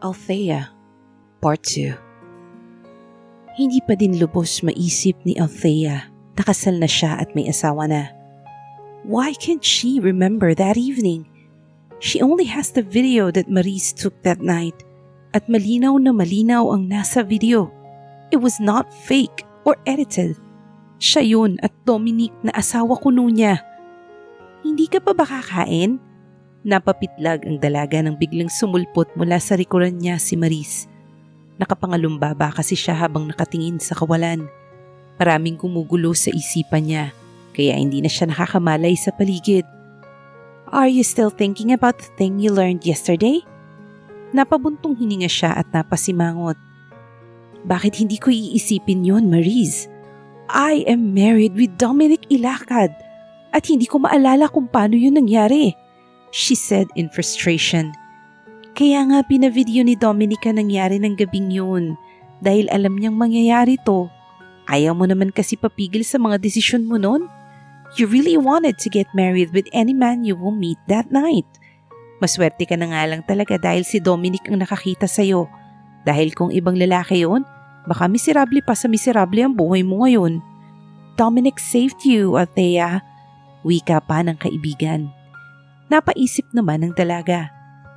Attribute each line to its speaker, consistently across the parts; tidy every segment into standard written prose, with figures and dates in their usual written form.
Speaker 1: Althea, Part 2. Hindi pa din lubos maisip ni Althea na kasal na siya at may asawa na. Why can't she remember that evening? She only has the video that Maurice took that night at malinaw na malinaw ang nasa video. It was not fake or edited. Siya yun at Dominic na asawa kuno niya. Hindi ka pa ba kakain? Napapitlag ang dalaga nang biglang sumulpot mula sa likuran niya si Maurice. Nakapangalumbaba kasi siya habang nakatingin sa kawalan. Maraming gumugulo sa isipan niya, kaya hindi na siya nakakamalay sa paligid. Are you still thinking about the thing you learned yesterday? Napabuntong hininga siya at napasimangot. Bakit hindi ko iisipin yon, Maurice? I am married with Dominic Ilacad at hindi ko maalala kung paano yun nangyari, she said in frustration. Kaya nga pinavideo ni Dominica nangyari ng gabing yun dahil alam niyang mangyayari to. Ayaw mo naman kasi papigil sa mga desisyon mo nun. You really wanted to get married with any man you will meet that night. Maswerte ka na nga lang talaga dahil si Dominic ang nakakita sa'yo. Dahil kung ibang lalaki yun, baka miserable pa sa miserable ang buhay mo ngayon. Dominic saved you, Althea. Wika pa ng kaibigan. Napaisip naman ng dalaga.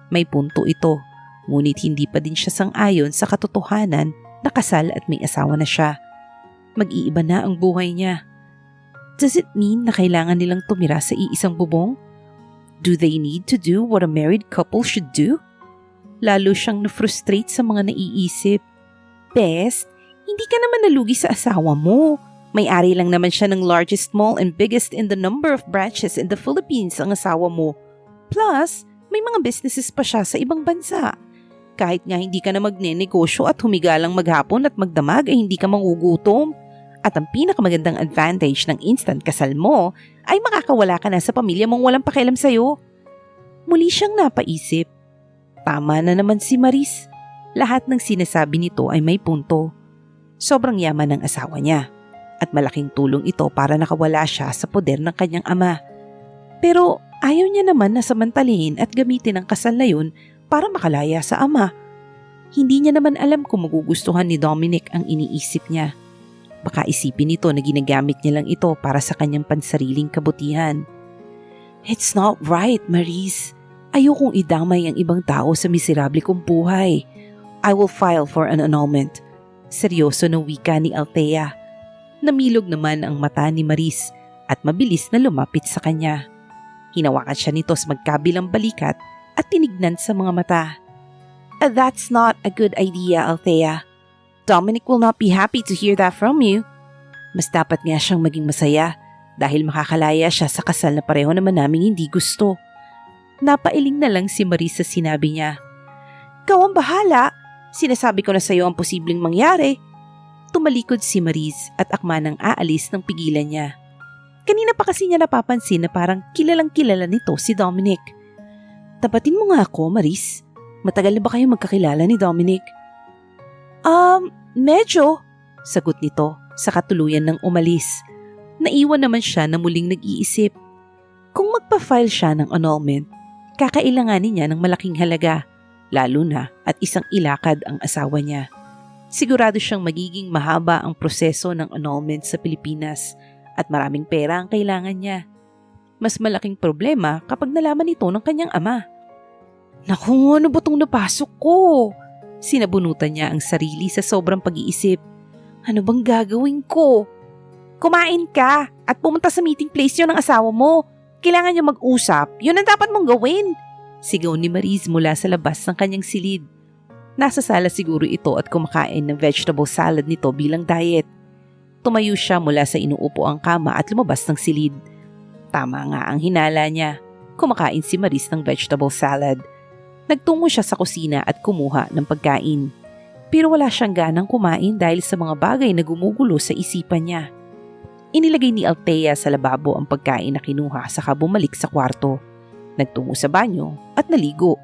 Speaker 1: May punto ito, ngunit hindi pa din siya sang-ayon sa katotohanan na kasal at may asawa na siya. Mag-iiba na ang buhay niya. Does it mean na kailangan nilang tumira sa iisang bubong? Do they need to do what a married couple should do? Lalo siyang na-frustrate sa mga naiisip. Best, hindi ka naman nalugi sa asawa mo. May-ari lang naman siya ng largest mall and biggest in the number of branches in the Philippines ang asawa mo. Plus, may mga businesses pa siya sa ibang bansa. Kahit nga hindi ka na magnenegosyo at humiga lang maghapon at magdamag ay hindi ka mangugutom. At ang pinakamagandang advantage ng instant kasal mo ay makakawala ka na sa pamilya mong walang pakialam sa'yo. Muli siyang napaisip. Tama na naman si Maurice. Lahat ng sinasabi nito ay may punto. Sobrang yaman ng asawa niya. At malaking tulong ito para nakawala siya sa poder ng kanyang ama. Pero ayaw niya naman na samantalihin at gamitin ang kasal na yun para makalaya sa ama. Hindi niya naman alam kung magugustuhan ni Dominic ang iniisip niya. Baka isipin nito na ginagamit niya lang ito para sa kanyang pansariling kabutihan. It's not right, Maurice. Ayokong idamay ang ibang tao sa miserable kong buhay. I will file for an annulment. Seryoso na wika ni Althea. Namilog naman ang mata ni Maurice at mabilis na lumapit sa kanya. Hinawakan siya nito sa magkabilang balikat at tinignan sa mga mata. That's not a good idea, Althea. Dominic will not be happy to hear that from you. Mas dapat nga siyang maging masaya dahil makakalaya siya sa kasal na pareho naman naming hindi gusto. Napailing na lang si Maurice sa sinabi niya. Ikaw ang bahala. Sinasabi ko na sa iyo ang posibleng mangyari. Tumalikod si Maurice at akma nang aalis ng pigilan niya. Kanina pa kasi niya napapansin na parang kilalang kilala nito si Dominic. Tapatin mo nga ako, Maurice. Matagal na ba kayo magkakilala ni Dominic? Medyo, sagot nito sa katuluyan ng umalis. Naiwan naman siya na muling nag-iisip. Kung magpa-file siya ng annulment, kakailanganin niya ng malaking halaga, lalo na at isang ilakad ang asawa niya. Sigurado siyang magiging mahaba ang proseso ng annulment sa Pilipinas at maraming pera ang kailangan niya. Mas malaking problema kapag nalaman ito ng kanyang ama. Naku, ano ba itong napasok ko? Sinabunutan niya ang sarili sa sobrang pag-iisip. Ano bang gagawin ko? Kumain ka at pumunta sa meeting place yun ng asawa mo. Kailangan niyo mag-usap. Yun ang dapat mong gawin. Sigaw ni Maurice mula sa labas ng kanyang silid. Nasa sala siguro ito at kumakain ng vegetable salad nito bilang diet. Tumayo siya mula sa inuupuang kama at lumabas ng silid. Tama nga ang hinala niya. Kumakain si Maurice ng vegetable salad. Nagtungo siya sa kusina at kumuha ng pagkain. Pero wala siyang ganang kumain dahil sa mga bagay na gumugulo sa isipan niya. Inilagay ni Althea sa lababo ang pagkain na kinuha saka bumalik sa kwarto. Nagtungo sa banyo at naligo.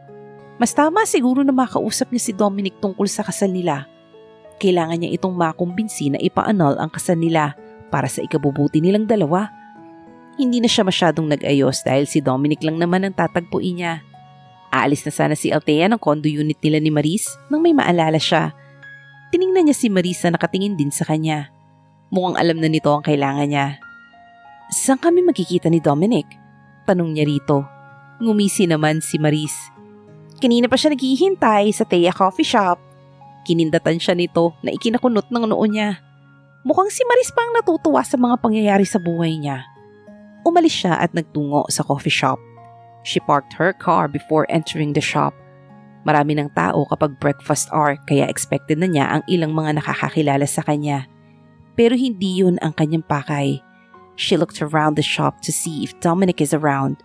Speaker 1: Mas tama siguro na makausap niya si Dominic tungkol sa kasal nila. Kailangan niya itong makumbinsi na ipa-annul ang kasal nila para sa ikabubuti nilang dalawa. Hindi na siya masyadong nag-ayos dahil si Dominic lang naman ang tatagpuin niya. Aalis na sana si Althea ng condo unit nila ni Maris nang may maalala siya. Tiningnan niya si Maris na nakatingin din sa kanya. Mukhang alam na nito ang kailangan niya. Saan kami magkikita ni Dominic? Tanong niya rito. Ngumisi naman si Maris. Kanina pa siya naghihintay sa Thea Coffee Shop. Kinindatan siya nito na ikinakunot ng noo niya. Mukhang si Maris pa ang natutuwa sa mga pangyayari sa buhay niya. Umalis siya at nagtungo sa coffee shop. She parked her car before entering the shop. Marami ng tao kapag breakfast hour kaya expected na niya ang ilang mga nakakakilala sa kanya. Pero hindi yun ang kanyang pakay. She looked around the shop to see if Dominic is around.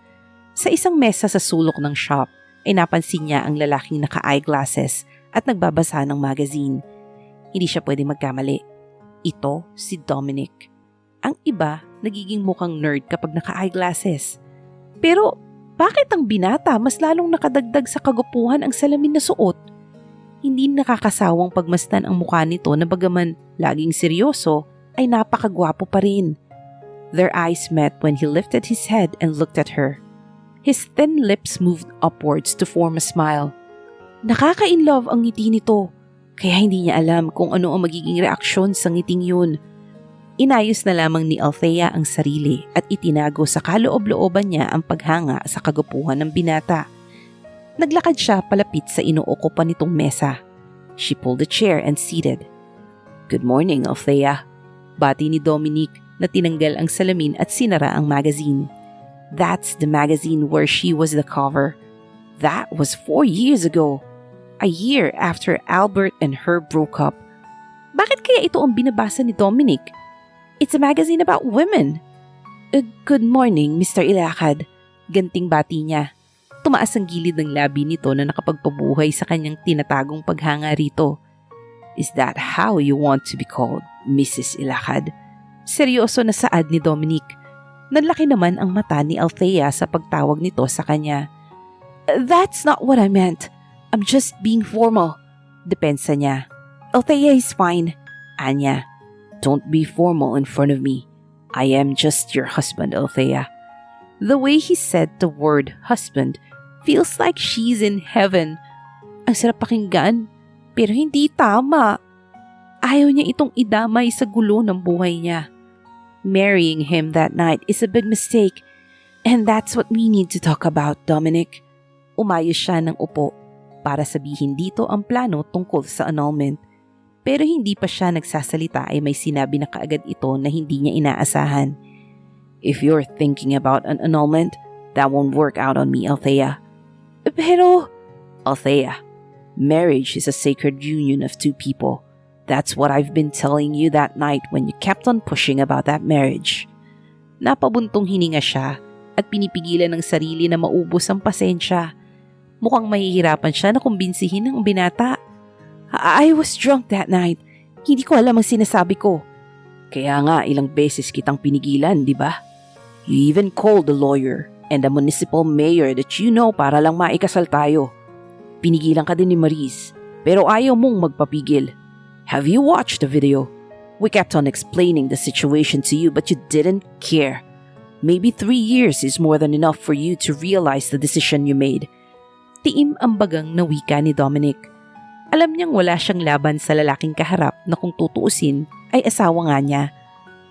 Speaker 1: Sa isang mesa sa sulok ng shop ay napansin niya ang lalaking naka-eyeglasses at nagbabasa ng magazine. Hindi siya pwede magkamali. Ito si Dominic. Ang iba nagiging mukhang nerd kapag naka-eyeglasses. Pero bakit ang binata mas lalong nakadagdag sa kagupuhan ang salamin na suot? Hindi nakakasawang pagmasdan ang mukha nito na bagaman laging seryoso ay napakagwapo pa rin. Their eyes met when he lifted his head and looked at her. His thin lips moved upwards to form a smile. Nakaka-inlove ang ngiti nito, kaya hindi niya alam kung ano ang magiging reaksyon sa ngiting yun. Inayos na lamang ni Althea ang sarili at itinago sa kaloob-looban niya ang paghanga sa kagupuhan ng binata. Naglakad siya palapit sa inuukupan nitong mesa. She pulled a chair and seated. Good morning, Althea. Bati ni Dominic na tinanggal ang salamin at sinara ang magazine. That's the magazine where she was the cover. That was 4 years ago. A year after Albert and her broke up. Bakit kaya ito ang binabasa ni Dominic? It's a magazine about women. Good morning, Mr. Ilacad. Ganting bati niya. Tumaas ang gilid ng labi nito na nakapagpabuhay sa kanyang tinatagong paghanga rito. Is that how you want to be called, Mrs. Ilacad? Seryoso na saad ni Dominic. Nanlaki naman ang mata ni Althea sa pagtawag nito sa kanya. That's not what I meant. I'm just being formal. Depensa niya. Althea is fine. Anya. Don't be formal in front of me. I am just your husband, Althea. The way he said the word husband feels like she's in heaven. Ang sarap pakinggan, pero hindi tama. Ayaw niya itong idamay sa gulo ng buhay niya. Marrying him that night is a big mistake, and that's what we need to talk about, Dominic. Umayos siya ng upo para sabihin dito ang plano tungkol sa annulment. Pero hindi pa siya nagsasalita ay may sinabi na kaagad ito na hindi niya inaasahan. If you're thinking about an annulment, that won't work out on me, Althea. Pero, Althea, marriage is a sacred union of two people. That's what I've been telling you that night when you kept on pushing about that marriage. Napabuntong hininga siya at pinipigilan ng sarili na maubos ang pasensya. Mukhang mahihirapan siya na kumbinsihin ng binata. I was drunk that night. Hindi ko alam ang sinasabi ko. Kaya nga ilang beses kitang pinigilan, di ba? You even called the lawyer and the municipal mayor that you know para lang maikasal tayo. Pinigilan ka din ni Maris, pero ayaw mong magpapigil. Have you watched the video? We kept on explaining the situation to you but you didn't care. Maybe 3 years is more than enough for you to realize the decision you made. Tiim ang bagang na wika ni Dominic. Alam niyang wala siyang laban sa lalaking kaharap na kung tutuusin ay asawa nga niya.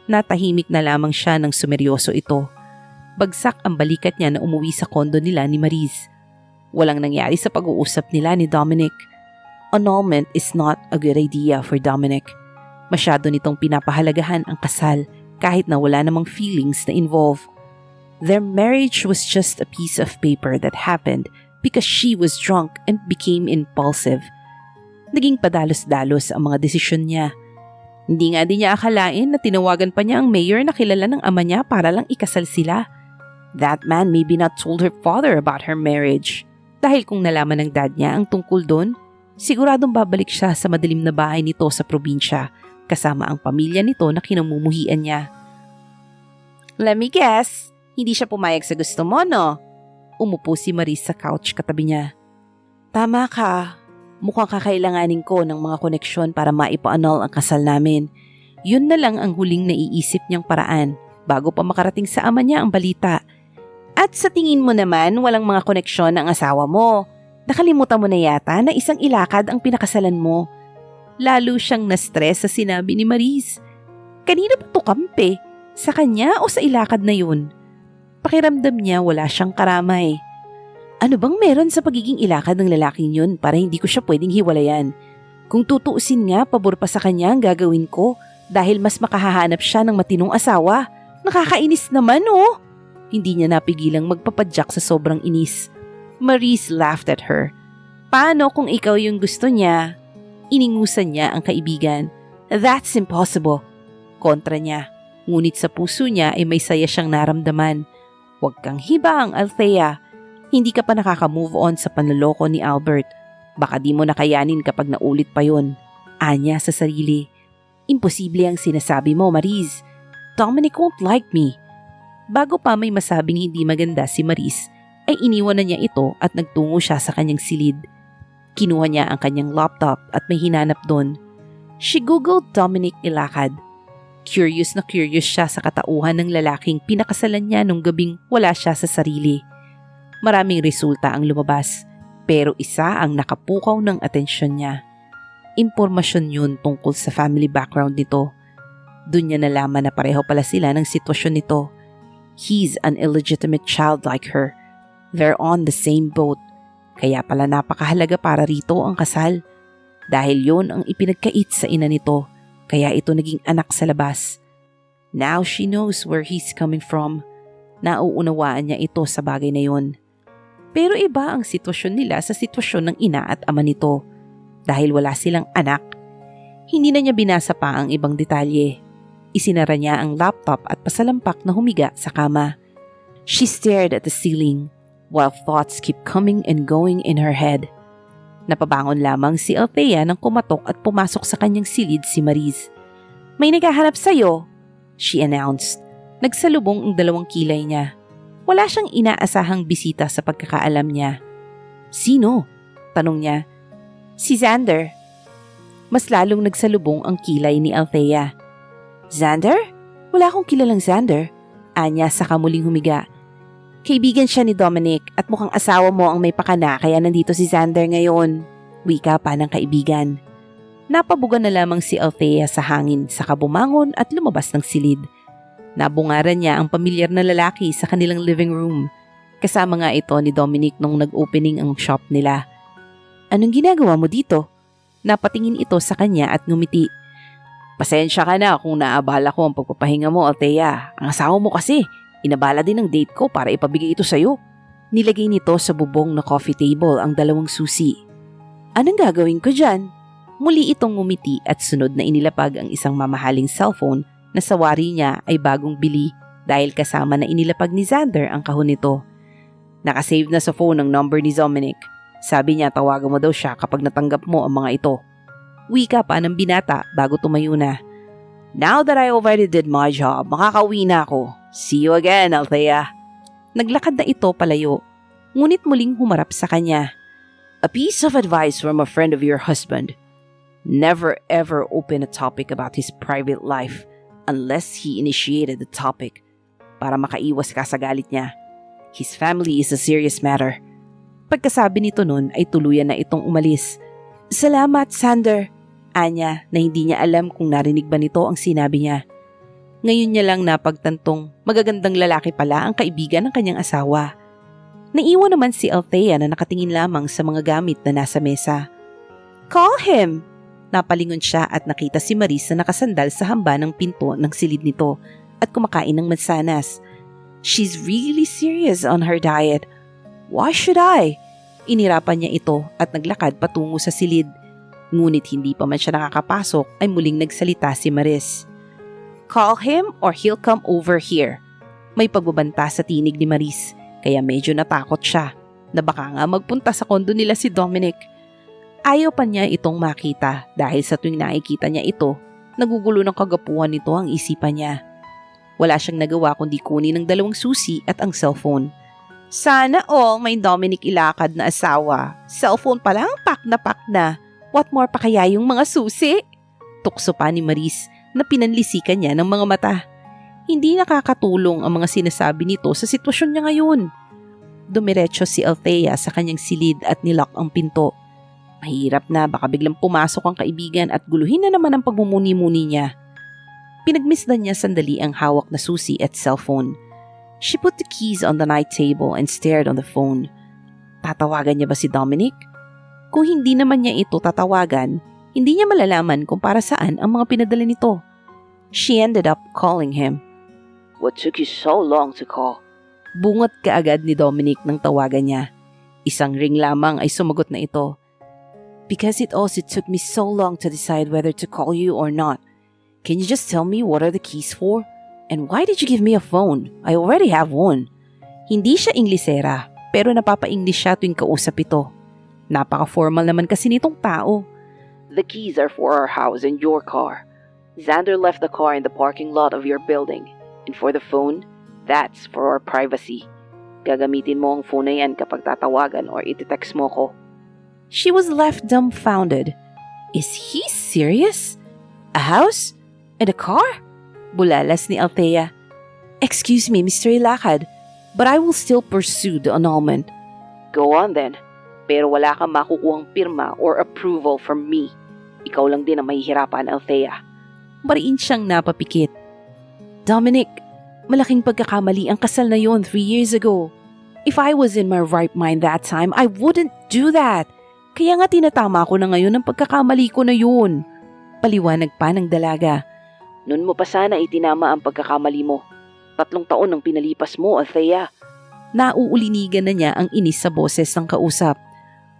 Speaker 1: Natahimik na lamang siya nang sumeryoso ito. Bagsak ang balikat niya na umuwi sa kondo nila ni Maris. Walang nangyari sa pag-uusap nila ni Dominic. Annulment is not a good idea for Dominic. Masyado nitong pinapahalagahan ang kasal kahit na wala namang feelings na involve. Their marriage was just a piece of paper that happened because she was drunk and became impulsive. Naging padalos-dalos ang mga desisyon niya. Hindi nga din niya akalain na tinawagan pa niya ang mayor na kilala ng ama niya para lang ikasal sila. That man maybe not told her father about her marriage. Dahil kung nalaman ng dad niya ang tungkol doon, siguradong babalik siya sa madilim na bahay nito sa probinsya kasama ang pamilya nito na kinamumuhian niya. Let me guess, hindi siya pumayag sa gusto mo, no? Umupo si Maris sa couch katabi niya. Tama ka. Mukhang kakailanganin ko ng mga koneksyon para maipa-annul ang kasal namin. Yun na lang ang huling naiisip niyang paraan bago pa makarating sa ama niya ang balita. At sa tingin mo naman walang mga koneksyon ang asawa mo. Nakalimutan mo na yata na isang ilakad ang pinakasalan mo. Lalo siyang na-stress sa sinabi ni Maris. Kanina ba to kampe? Sa kanya o sa ilakad na yun? Pakiramdam niya wala siyang karamay. Ano bang meron sa pagiging ilakad ng lalaking yun para hindi ko siya pwedeng hiwalayan? Kung tutuusin nga, pabor pa sa kanya ang gagawin ko dahil mas makahahanap siya ng matinong asawa. Nakakainis naman oh! Hindi niya napigilang magpapadyak sa sobrang inis. Maris laughed at her. Paano kung ikaw yung gusto niya? Iningusan niya ang kaibigan. That's impossible. Kontra niya. Ngunit sa puso niya ay may saya siyang naramdaman. Huwag kang hibang, Althea. Hindi ka pa nakaka-move on sa panloloko ni Albert. Baka di mo nakayanin kapag naulit pa yon. Anya sa sarili. Imposible ang sinasabi mo, Maris. Dominic won't like me. Bago pa may masabing hindi maganda si Maris, ay iniwan na niya ito at nagtungo siya sa kanyang silid. Kinuha niya ang kanyang laptop at may hinanap doon. She googled Dominic Ilacad. Curious na curious siya sa katauhan ng lalaking pinakasalan niya nung gabing wala siya sa sarili. Maraming resulta ang lumabas, pero isa ang nakapukaw ng atensyon niya. Impormasyon yun tungkol sa family background nito. Doon niya nalaman na pareho pala sila ng sitwasyon nito. He's an illegitimate child like her. They're on the same boat. Kaya pala napakahalaga para rito ang kasal. Dahil yon ang ipinagkait sa ina nito, kaya ito naging anak sa labas. Now she knows where he's coming from. Nauunawaan niya ito sa bagay na yon. Pero iba ang sitwasyon nila sa sitwasyon ng ina at ama nito. Dahil wala silang anak, hindi na niya binasa pa ang ibang detalye. Isinara niya ang laptop at pasalampak na humiga sa kama. She stared at the ceiling while thoughts keep coming and going in her head. Napabangon lamang si Althea nang kumatok at pumasok sa kanyang silid si Maris. May naghahanap sa'yo, she announced. Nagsalubong ang dalawang kilay niya. Wala siyang inaasahang bisita sa pagkakaalam niya. Sino? Tanong niya. Si Xander. Mas lalong nagsalubong ang kilay ni Althea. Xander? Wala akong kilalang Xander. Anya sa kamuling humiga. Kaibigan siya ni Dominic at mukhang asawa mo ang may pakana kaya nandito si Xander ngayon. Wika pa ng kaibigan. Napabugan na lamang si Althea sa hangin saka bumangon at lumabas ng silid. Nabungaran niya ang pamilyar na lalaki sa kanilang living room. Kasama nga ito ni Dominic nung nag-opening ang shop nila. Anong ginagawa mo dito? Napatingin ito sa kanya at ngumiti. Pasensya ka na kung naabala ko ang pagpapahinga mo, Althea. Ang asawa mo kasi, inabala din ang date ko para ipabigay ito sa'yo. Nilagay nito sa bubong na coffee table ang dalawang susi. Anong gagawin ko dyan? Muli itong ngumiti at sunod na inilapag ang isang mamahaling cellphone na sa wari niya ay bagong bili dahil kasama na inilapag ni Xander ang kahon nito. Nakasave na sa phone ang number ni Dominic. Sabi niya tawagan mo daw siya kapag natanggap mo ang mga ito. Wika pa ng binata bago tumayo na. Now that I already did my job, makakauwi na ako. See you again, Althea. Naglakad na ito palayo, ngunit muling humarap sa kanya. A piece of advice from a friend of your husband. Never ever open a topic about his private life unless he initiated the topic para makaiwas ka sa galit niya. His family is a serious matter. Pagkasabi nito nun ay tuluyan na itong umalis. Salamat, Xander. Anya na hindi niya alam kung narinig ba nito ang sinabi niya. Ngayon niya lang napagtantong magagandang lalaki pala ang kaibigan ng kanyang asawa. Naiwan naman si Althea na nakatingin lamang sa mga gamit na nasa mesa. Call him! Napalingon siya at nakita si Maris na nakasandal sa hamba ng pinto ng silid nito at kumakain ng mansanas. She's really serious on her diet. Why should I? Inirapan niya ito at naglakad patungo sa silid. Ngunit hindi pa man siya nakakapasok ay muling nagsalita si Maris. Call him or he'll come over here. May pagbabanta sa tinig ni Maris kaya medyo natakot siya na baka nga magpunta sa kondo nila si Dominic. Ayaw pa niya itong makita dahil sa tuwing nakikita niya ito, nagugulo ng kagapuhan nito ang isipan niya. Wala siyang nagawa kundi kunin ng dalawang susi at ang cellphone. Sana all may Dominic Ilacad na asawa. Cellphone pa lang, pak na. What more pa kaya yung mga susi? Tukso pa ni Maris na pinanlisikan niya ng mga mata. Hindi nakakatulong ang mga sinasabi nito sa sitwasyon niya ngayon. Dumiretso si Althea sa kanyang silid at nilock ang pinto. Mahirap na, baka biglang pumasok ang kaibigan at guluhin na naman ang pagmumuni-muni niya. Pinagmisdan niya sandali ang hawak na susi at cellphone. She put the keys on the night table and stared on the phone. Tatawagan niya ba si Dominic? Kung hindi naman niya ito tatawagan, hindi niya malalaman kung para saan ang mga pinadala nito. She ended up calling him.
Speaker 2: What took you so long to call?
Speaker 1: Bungot kaagad ni Dominic nang tawagan niya. Isang ring lamang ay sumagot na ito. Because it also took me so long to decide whether to call you or not. Can you just tell me what are the keys for? And why did you give me a phone? I already have one. Hindi siya Inglesera, pero napapa-English siya tuwing kausap ito. Napaka-formal naman kasi nitong tao.
Speaker 2: The keys are for our house and your car. Xander left the car in the parking lot of your building. And for the phone, that's for our privacy. Gagamitin mo ang phone na yan kapag tatawagan or iti-text mo ko.
Speaker 1: She was left dumbfounded. Is he serious? A house? And a car? Bulalas ni Althea. Excuse me, Mr. Ilacad, but I will still pursue the annulment.
Speaker 2: Go on then. Pero wala kang makukuhang pirma or approval from me. Ikaw lang din ang mahihirapan, Althea.
Speaker 1: Mariin siyang napapikit. Dominic, malaking pagkakamali ang kasal na yon 3 years ago. If I was in my right mind that time, I wouldn't do that. Kaya nga tinatama ko na ngayon ang pagkakamali ko na yun. Paliwanag pa ng dalaga.
Speaker 2: Noon mo pa sana itinama ang pagkakamali mo. 3 taon ang pinalipas mo, Althea.
Speaker 1: Nauulinigan na niya ang inis sa boses ng kausap.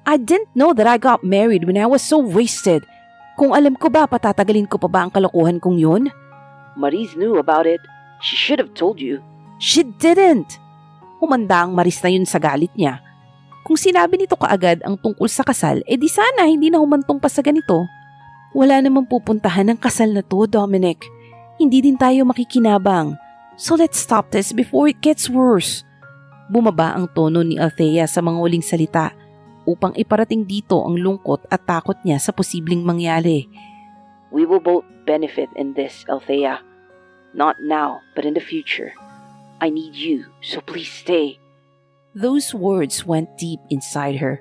Speaker 1: I didn't know that I got married when I was so wasted. Kung alam ko ba, patatagalin ko pa ba ang kalokohan kong yun?
Speaker 2: Maris knew about it. She should have told you.
Speaker 1: She didn't. Humanda ang Maris na yun sa galit niya. Kung sinabi nito kaagad ang tungkol sa kasal, di sana hindi na humantong pa sa ganito. Wala namang pupuntahan ng kasal na to, Dominic. Hindi din tayo makikinabang. So let's stop this before it gets worse. Bumaba ang tono ni Althea sa mga huling salita upang iparating dito ang lungkot at takot niya sa posibleng mangyari.
Speaker 2: We will both benefit in this, Althea. Not now, but in the future. I need you, so please stay.
Speaker 1: Those words went deep inside her.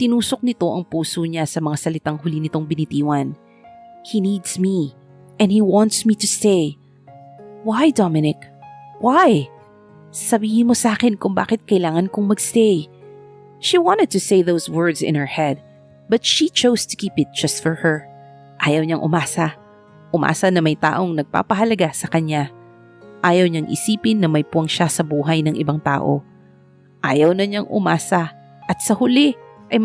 Speaker 1: Tinusok nito ang puso niya sa mga salitang huli nitong binitiwan. He needs me, and he wants me to stay. Why, Dominic? Why? Sabihin mo sa akin kung bakit kailangan kong magstay. She wanted to say those words in her head, but she chose to keep it just for her. Ayaw niyang umasa. Umasa na may taong nagpapahalaga sa kanya. Ayaw niyang isipin na may puwang siya sa buhay ng ibang tao. Ayaw na niyang umasa at sa huli ay